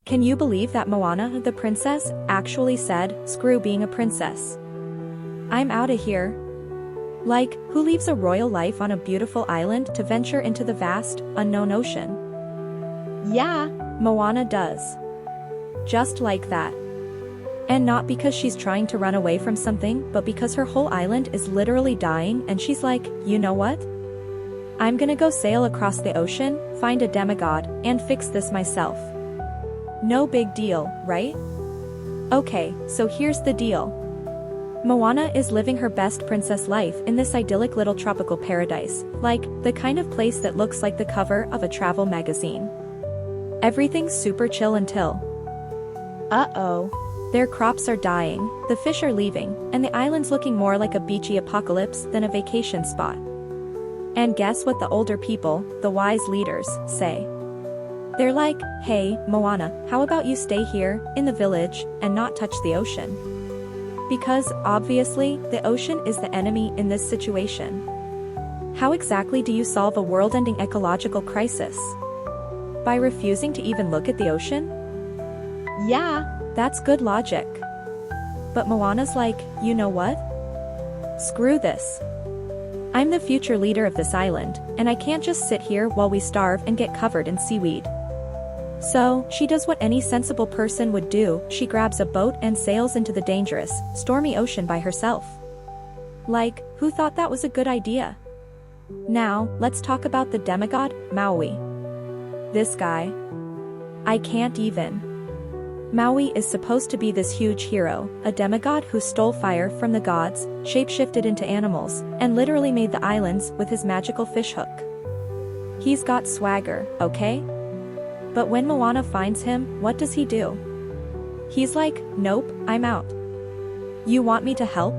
Can you believe that Moana, the princess, actually said, "Screw being a princess. I'm outta here"? Like, who leaves a royal life on a beautiful island to venture into the vast, unknown ocean? Yeah, Moana does. Just like that. And not because she's trying to run away from something, but because her whole island is literally dying and she's like, you know what? I'm gonna go sail across the ocean, find a demigod, and fix this myself. No big deal, right? Okay, so here's the deal. Moana is living her best princess life in this idyllic little tropical paradise, like, the kind of place that looks like the cover of a travel magazine. Everything's super chill until... Uh-oh. Their crops are dying, the fish are leaving, and the island's looking more like a beachy apocalypse than a vacation spot. And guess what the older people, the wise leaders, say? They're like, hey, Moana, how about you stay here, in the village, and not touch the ocean? Because, obviously, the ocean is the enemy in this situation. How exactly do you solve a world-ending ecological crisis? By refusing to even look at the ocean? Yeah, that's good logic. But Moana's like, you know what? Screw this. I'm the future leader of this island, and I can't just sit here while we starve and get covered in seaweed. So, she does what any sensible person would do, she grabs a boat and sails into the dangerous, stormy ocean by herself. Like, who thought that was a good idea? Now, let's talk about the demigod, Maui. This guy. I can't even. Maui is supposed to be this huge hero, a demigod who stole fire from the gods, shapeshifted into animals, and literally made the islands with his magical fishhook. He's got swagger, okay? But when Moana finds him, what does he do? He's like, nope, I'm out. You want me to help?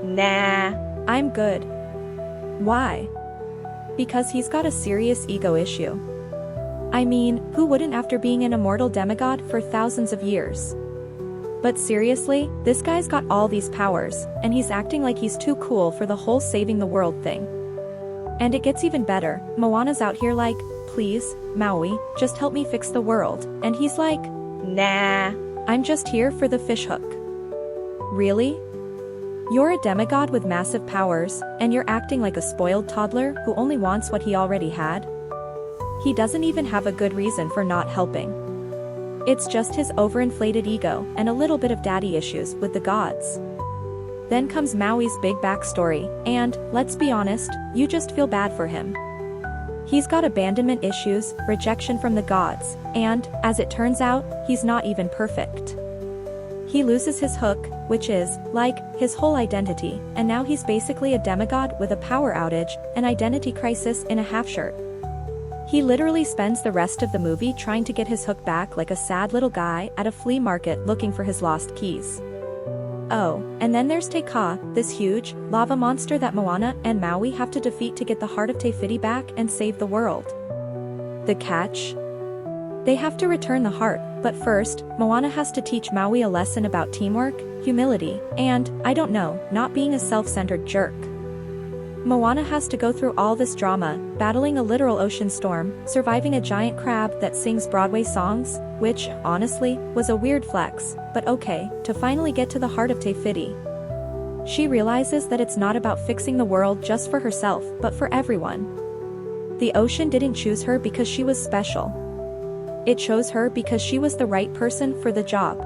Nah, I'm good. Why? Because he's got a serious ego issue. I mean, who wouldn't after being an immortal demigod for thousands of years? But seriously, this guy's got all these powers, and he's acting like he's too cool for the whole saving the world thing. And it gets even better, Moana's out here like, please, Maui, just help me fix the world, and he's like, nah, I'm just here for the fishhook. Really? You're a demigod with massive powers, and you're acting like a spoiled toddler who only wants what he already had? He doesn't even have a good reason for not helping. It's just his overinflated ego and a little bit of daddy issues with the gods. Then comes Maui's big backstory, and, let's be honest, you just feel bad for him. He's got abandonment issues, rejection from the gods, and, as it turns out, he's not even perfect. He loses his hook, which is, like, his whole identity, and now he's basically a demigod with a power outage, an identity crisis in a half-shirt. He literally spends the rest of the movie trying to get his hook back like a sad little guy at a flea market looking for his lost keys. Oh, and then there's Te Ka, this huge, lava monster that Moana and Maui have to defeat to get the heart of Te Fiti back and save the world. The catch? They have to return the heart, but first, Moana has to teach Maui a lesson about teamwork, humility, and, I don't know, not being a self-centered jerk. Moana has to go through all this drama, battling a literal ocean storm, surviving a giant crab that sings Broadway songs, which, honestly, was a weird flex, but okay, to finally get to the heart of Te Fiti. She realizes that it's not about fixing the world just for herself, but for everyone. The ocean didn't choose her because she was special. It chose her because she was the right person for the job.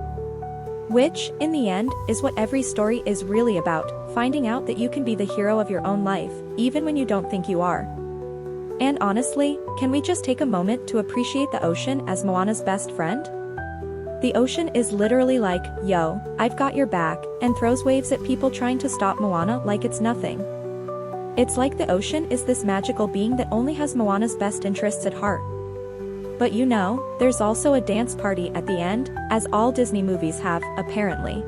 Which, in the end, is what every story is really about, finding out that you can be the hero of your own life, even when you don't think you are. And honestly, can we just take a moment to appreciate the ocean as Moana's best friend? The ocean is literally like, yo, I've got your back, and throws waves at people trying to stop Moana like it's nothing. It's like the ocean is this magical being that only has Moana's best interests at heart. But you know, there's also a dance party at the end, as all Disney movies have, apparently.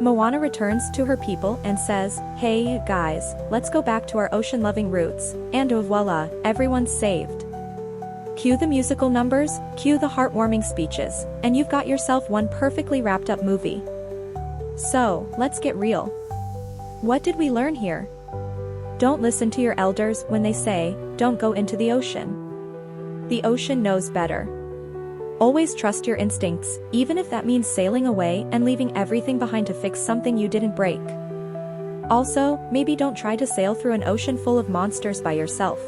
Moana returns to her people and says, hey, guys, let's go back to our ocean-loving roots, and voila, everyone's saved. Cue the musical numbers, cue the heartwarming speeches, and you've got yourself one perfectly wrapped-up movie. So, let's get real. What did we learn here? Don't listen to your elders when they say, don't go into the ocean. The ocean knows better. Always trust your instincts, even if that means sailing away and leaving everything behind to fix something you didn't break. Also, maybe don't try to sail through an ocean full of monsters by yourself.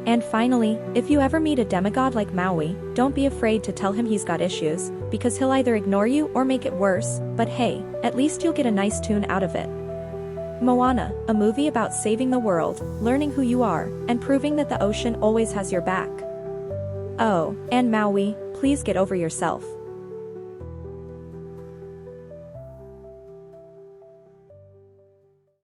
And finally, if you ever meet a demigod like Maui, don't be afraid to tell him he's got issues, because he'll either ignore you or make it worse, but hey, at least you'll get a nice tune out of it. Moana, a movie about saving the world, learning who you are, and proving that the ocean always has your back. Oh, and Maui, please get over yourself.